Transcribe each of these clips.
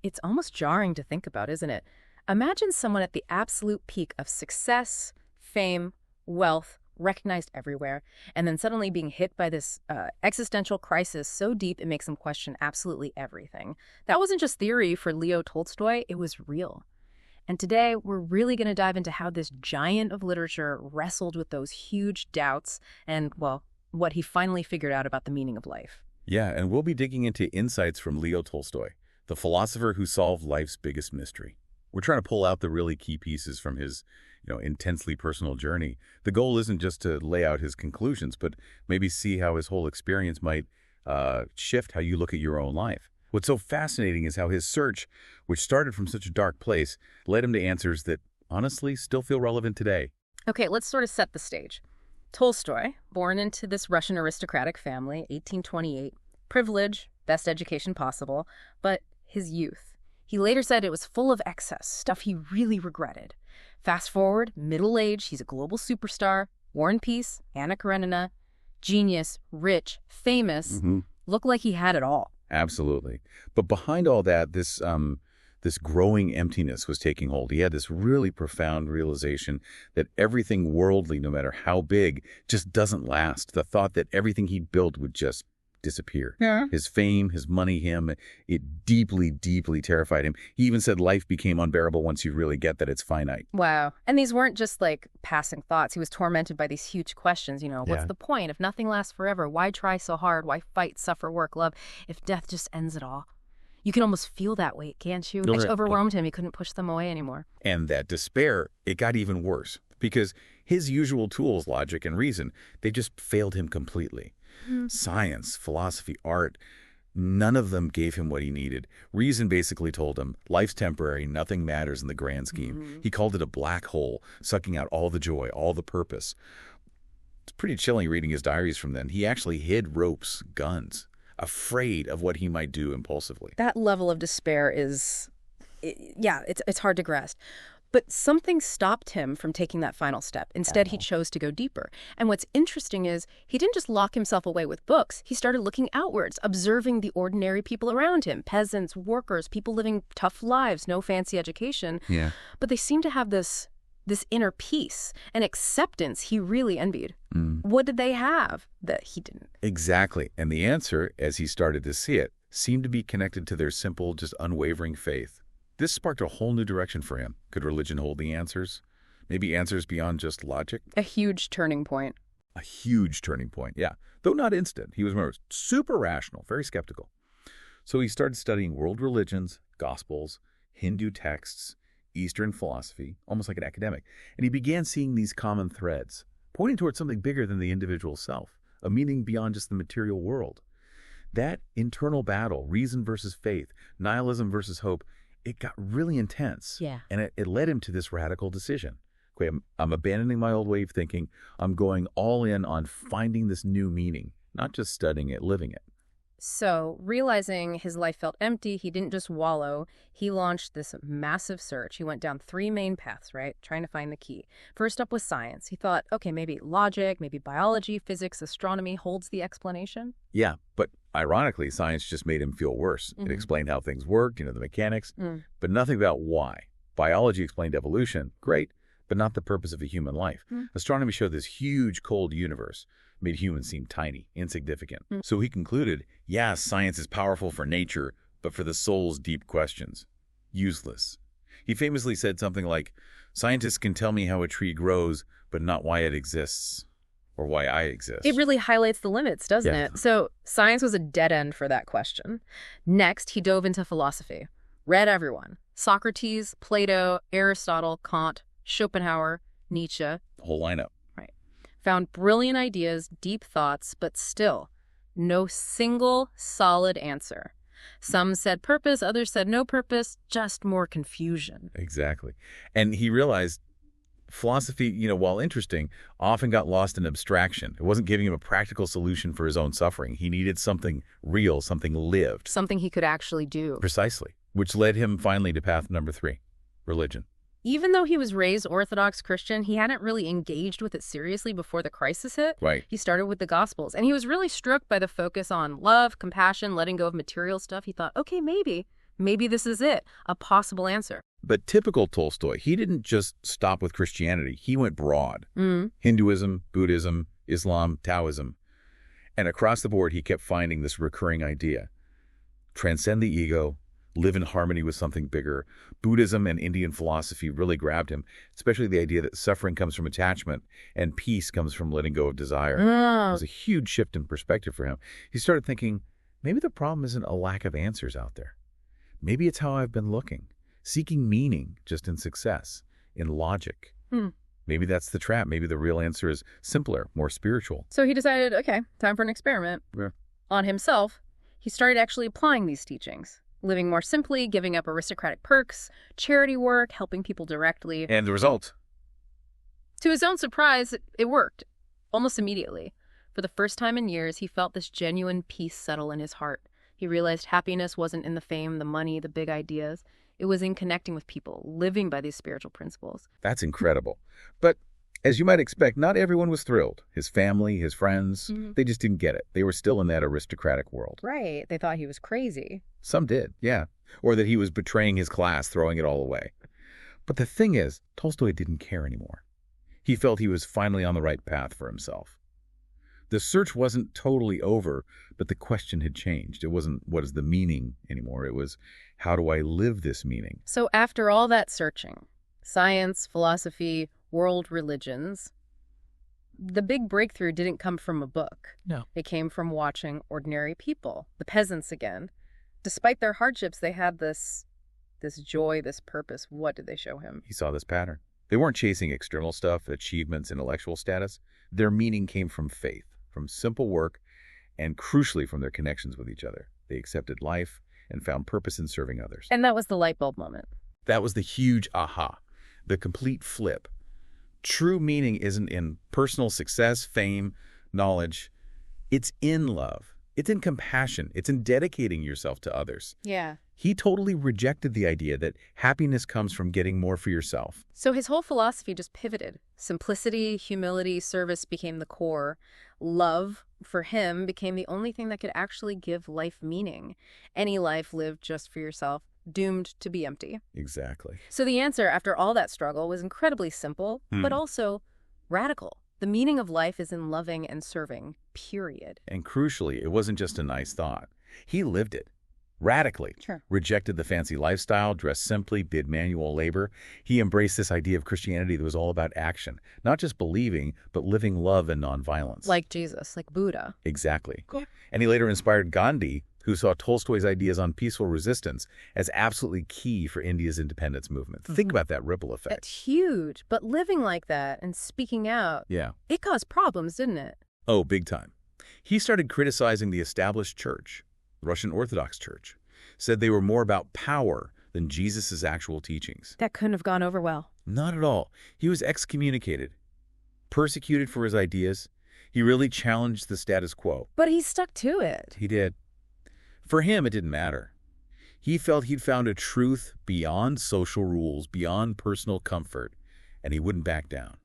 It's almost jarring to think about, isn't it? Imagine someone at the absolute peak of success, fame, wealth, recognized everywhere, and then suddenly being hit by this existential crisis so deep it makes them question absolutely everything. That wasn't just theory for Leo Tolstoy, it was real. And today, we're really going to dive into how this giant of literature wrestled with those huge doubts and, well, what he finally figured out about the meaning of life. Yeah, and we'll be digging into insights from Leo Tolstoy, the philosopher who solved life's biggest mystery. We're trying to pull out the really key pieces from his, intensely personal journey. The goal isn't just to lay out his conclusions, but maybe see how his whole experience might shift how you look at your own life. What's so fascinating is how his search, which started from such a dark place, led him to answers that, honestly, still feel relevant today. Okay, let's sort of set the stage. Tolstoy, born into this Russian aristocratic family, 1828, privilege, best education possible, but his youth. He later said it was full of excess, stuff he really regretted. Fast forward, middle age, he's a global superstar, War and Peace, Anna Karenina, genius, rich, famous, looked like he had it all. Absolutely. But behind all that, this growing emptiness was taking hold. He had this really profound realization that everything worldly, no matter how big, just doesn't last. The thought that everything he built would just disappear. Yeah. His fame, his money, it deeply, deeply terrified him. He even said life became unbearable once you really get that it's finite. Wow. And these weren't just like passing thoughts. He was tormented by these huge questions. What's the point? If nothing lasts forever, why try so hard? Why fight, suffer, work, love, if death just ends it all? You can almost feel that weight, can't you? It overwhelmed him. He couldn't push them away anymore. And that despair, it got even worse because his usual tools, logic and reason, they just failed him completely. Science, philosophy, art, none of them gave him what he needed. Reason basically told him, life's temporary, nothing matters in the grand scheme. He called it a black hole, sucking out all the joy, all the purpose. It's pretty chilling reading his diaries from then. He actually hid ropes, guns, afraid of what he might do impulsively. That level of despair is, it's hard to grasp. But something stopped him from taking that final step. Instead, he chose to go deeper. And what's interesting is he didn't just lock himself away with books. He started looking outwards, observing the ordinary people around him, peasants, workers, people living tough lives, no fancy education. Yeah. But they seemed to have this inner peace and acceptance he really envied. What did they have that he didn't? Exactly. And the answer, as he started to see it, seemed to be connected to their simple, just unwavering faith. This sparked a whole new direction for him. Could religion hold the answers? Maybe answers beyond just logic? A huge turning point. A huge turning point, yeah. Though not instant. He was more super rational, very skeptical. So he started studying world religions, gospels, Hindu texts, Eastern philosophy, almost like an academic. And he began seeing these common threads, pointing towards something bigger than the individual self, a meaning beyond just the material world. That internal battle, reason versus faith, nihilism versus hope, it got really intense. Yeah. And it led him to this radical decision. Okay, I'm abandoning my old way of thinking. I'm going all in on finding this new meaning, not just studying it, living it. So, realizing his life felt empty, he didn't just wallow. He launched this massive search. He went down 3 main paths, right? Trying to find the key. First up was science. He thought, okay, maybe logic, maybe biology, physics, astronomy holds the explanation. Yeah, but ironically, science just made him feel worse. It explained how things worked, the mechanics, but nothing about why. Biology explained evolution, great, but not the purpose of a human life. Astronomy showed this huge, cold universe, made humans seem tiny, insignificant. So he concluded, yeah, science is powerful for nature, but for the soul's deep questions, useless. He famously said something like, scientists can tell me how a tree grows, but not why it exists. Or why I exist. It really highlights the limits, doesn't it? So science was a dead end for that question. Next, he dove into philosophy. Read everyone. Socrates, Plato, Aristotle, Kant, Schopenhauer, Nietzsche. The whole lineup. Right. Found brilliant ideas, deep thoughts, but still no single solid answer. Some said purpose, others said no purpose, just more confusion. Exactly. And he realized philosophy, while interesting, often got lost in abstraction. It wasn't giving him a practical solution for his own suffering. He needed something real, something lived. Something he could actually do. Precisely. Which led him finally to path number 3, religion. Even though he was raised Orthodox Christian, he hadn't really engaged with it seriously before the crisis hit. Right. He started with the Gospels, and he was really struck by the focus on love, compassion, letting go of material stuff. He thought, okay, maybe maybe this is it, a possible answer. But typical Tolstoy, he didn't just stop with Christianity. He went broad. Hinduism, Buddhism, Islam, Taoism. And across the board, he kept finding this recurring idea. Transcend the ego, live in harmony with something bigger. Buddhism and Indian philosophy really grabbed him, especially the idea that suffering comes from attachment and peace comes from letting go of desire. It was a huge shift in perspective for him. He started thinking, maybe the problem isn't a lack of answers out there. Maybe it's how I've been looking, seeking meaning just in success, in logic. Maybe that's the trap. Maybe the real answer is simpler, more spiritual. So he decided, okay, time for an experiment. On himself, he started actually applying these teachings, living more simply, giving up aristocratic perks, charity work, helping people directly. And the result? To his own surprise, it worked, almost immediately. For the first time in years, he felt this genuine peace settle in his heart. He realized happiness wasn't in the fame, the money, the big ideas. It was in connecting with people, living by these spiritual principles. That's incredible. But as you might expect, not everyone was thrilled. His family, his friends, they just didn't get it. They were still in that aristocratic world. Right. They thought he was crazy. Some did, yeah. Or that he was betraying his class, throwing it all away. But the thing is, Tolstoy didn't care anymore. He felt he was finally on the right path for himself. The search wasn't totally over, but the question had changed. It wasn't, what is the meaning anymore? It was, how do I live this meaning? So after all that searching, science, philosophy, world religions, the big breakthrough didn't come from a book. No. It came from watching ordinary people, the peasants again. Despite their hardships, they had this joy, this purpose. What did they show him? He saw this pattern. They weren't chasing external stuff, achievements, intellectual status. Their meaning came from faith, from simple work, and crucially from their connections with each other. They accepted life and found purpose in serving others. And that was the light bulb moment. That was the huge aha, the complete flip. True meaning isn't in personal success, fame, knowledge. It's in love. It's in compassion. It's in dedicating yourself to others. Yeah. He totally rejected the idea that happiness comes from getting more for yourself. So his whole philosophy just pivoted. Simplicity, humility, service became the core. Love, for him, became the only thing that could actually give life meaning. Any life lived just for yourself, doomed to be empty. Exactly. So the answer, after all that struggle, was incredibly simple, but also radical. The meaning of life is in loving and serving, period. And crucially, it wasn't just a nice thought. He lived it. Radically. Sure. Rejected the fancy lifestyle, dressed simply, did manual labor. He embraced this idea of Christianity that was all about action. Not just believing, but living love and nonviolence. Like Jesus, like Buddha. Exactly. Cool. And he later inspired Gandhi, who saw Tolstoy's ideas on peaceful resistance as absolutely key for India's independence movement. Think about that ripple effect. That's huge. But living like that and speaking out, Yeah. it caused problems, didn't it? Oh, big time. He started criticizing the established church, the Russian Orthodox Church, said they were more about power than Jesus' actual teachings. That couldn't have gone over well. Not at all. He was excommunicated, persecuted for his ideas. He really challenged the status quo. But he stuck to it. He did. For him, it didn't matter. He felt he'd found a truth beyond social rules, beyond personal comfort, and he wouldn't back down.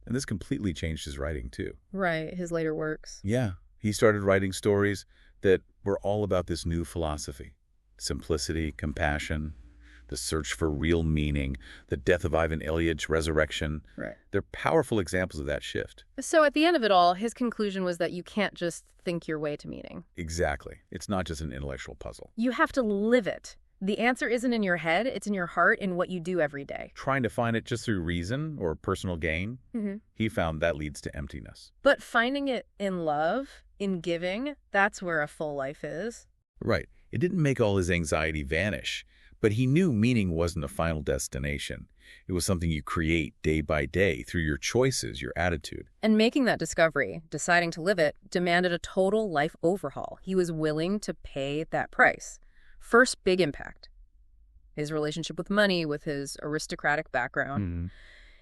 And this completely changed his writing, too. Right, his later works. Yeah, he started writing stories that were all about this new philosophy. Simplicity, compassion, the search for real meaning, the death of Ivan Ilyich, resurrection. Right. They're powerful examples of that shift. So at the end of it all, his conclusion was that you can't just think your way to meaning. Exactly. It's not just an intellectual puzzle. You have to live it. The answer isn't in your head, it's in your heart, in what you do every day. Trying to find it just through reason or personal gain, he found that leads to emptiness. But finding it in love, in giving, that's where a full life is. Right. It didn't make all his anxiety vanish, but he knew meaning wasn't a final destination. It was something you create day by day through your choices, your attitude. And making that discovery, deciding to live it, demanded a total life overhaul. He was willing to pay that price. First big impact, his relationship with money, with his aristocratic background.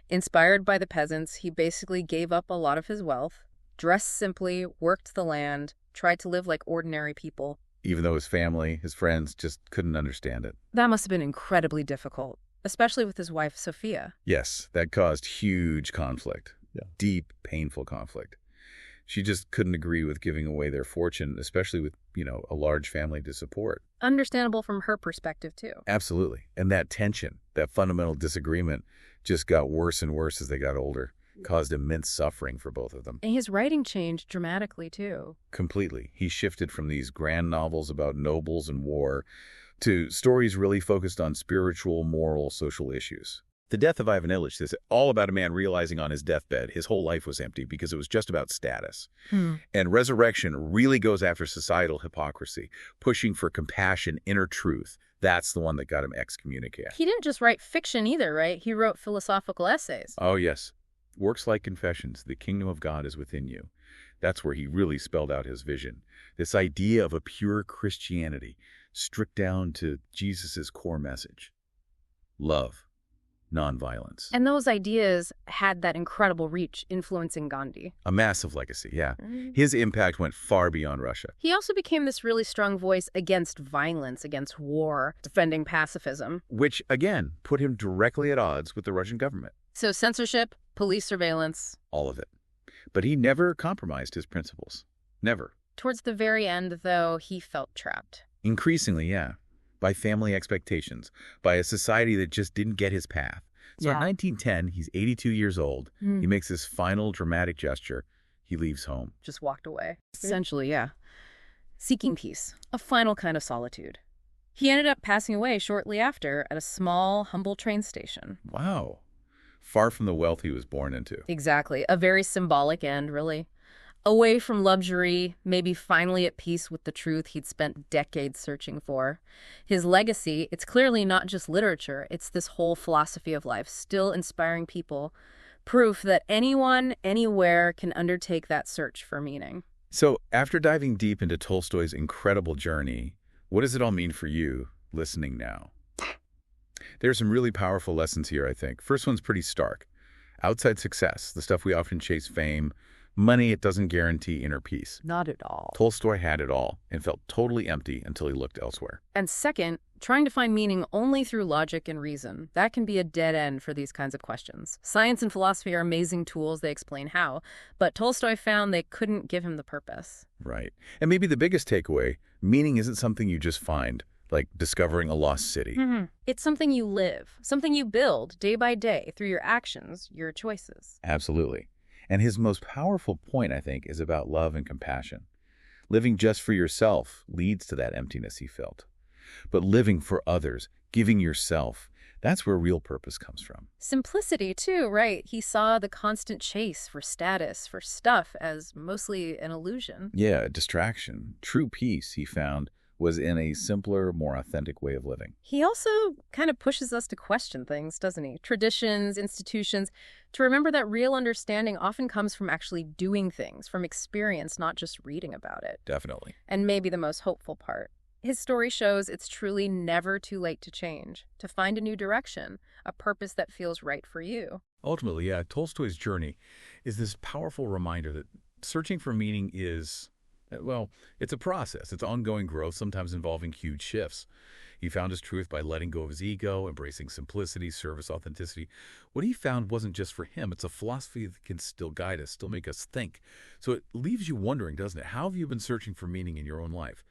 Inspired by the peasants, he basically gave up a lot of his wealth, dressed simply, worked the land, tried to live like ordinary people. Even though his family, his friends, just couldn't understand it. That must have been incredibly difficult, especially with his wife, Sophia. Yes, that caused huge conflict. Yeah. Deep, painful conflict. She just couldn't agree with giving away their fortune, especially with, a large family to support. Understandable from her perspective, too. Absolutely. And that tension, that fundamental disagreement just got worse and worse as they got older, caused immense suffering for both of them. And his writing changed dramatically, too. Completely. He shifted from these grand novels about nobles and war to stories really focused on spiritual, moral, social issues. The Death of Ivan Ilyich is all about a man realizing on his deathbed his whole life was empty because it was just about status. And Resurrection really goes after societal hypocrisy, pushing for compassion, inner truth. That's the one that got him excommunicated. He didn't just write fiction either, right? He wrote philosophical essays. Oh, yes. Works like Confessions, The Kingdom of God is Within You. That's where he really spelled out his vision. This idea of a pure Christianity, stripped down to Jesus's core message. Love. Nonviolence. And those ideas had that incredible reach, influencing Gandhi. A massive legacy, yeah. His impact went far beyond Russia. He also became this really strong voice against violence, against war, defending pacifism. Which, again, put him directly at odds with the Russian government. So censorship, police surveillance. All of it. But he never compromised his principles. Never. Towards the very end, though, he felt trapped. Increasingly, yeah. By family expectations, by a society that just didn't get his path. So in 1910, he's 82 years old. He makes this final dramatic gesture. He leaves home. Just walked away. Essentially, yeah. Seeking peace. A final kind of solitude. He ended up passing away shortly after at a small, humble train station. Wow. Far from the wealth he was born into. Exactly. A very symbolic end, really. Away from luxury, maybe finally at peace with the truth he'd spent decades searching for. His legacy, it's clearly not just literature, it's this whole philosophy of life, still inspiring people. Proof that anyone, anywhere can undertake that search for meaning. So, after diving deep into Tolstoy's incredible journey, what does it all mean for you, listening now? There's some really powerful lessons here, I think. First one's pretty stark. Outside success, the stuff we often chase, fame, money, it doesn't guarantee inner peace. Not at all. Tolstoy had it all and felt totally empty until he looked elsewhere. And second, trying to find meaning only through logic and reason. That can be a dead end for these kinds of questions. Science and philosophy are amazing tools, they explain how, but Tolstoy found they couldn't give him the purpose. Right. And maybe the biggest takeaway, meaning isn't something you just find, like discovering a lost city. It's something you live, something you build day by day through your actions, your choices. Absolutely. And his most powerful point, I think, is about love and compassion. Living just for yourself leads to that emptiness he felt. But living for others, giving yourself, that's where real purpose comes from. Simplicity, too, right? He saw the constant chase for status, for stuff, as mostly an illusion. Yeah, a distraction. True peace, he found, was in a simpler, more authentic way of living. He also kind of pushes us to question things, doesn't he? Traditions, institutions, to remember that real understanding often comes from actually doing things, from experience, not just reading about it. Definitely. And maybe the most hopeful part. His story shows it's truly never too late to change, to find a new direction, a purpose that feels right for you. Ultimately, yeah, Tolstoy's journey is this powerful reminder that searching for meaning is, well, it's a process. It's ongoing growth, sometimes involving huge shifts. He found his truth by letting go of his ego, embracing simplicity, service, authenticity. What he found wasn't just for him. It's a philosophy that can still guide us, still make us think. So it leaves you wondering, doesn't it? How have you been searching for meaning in your own life?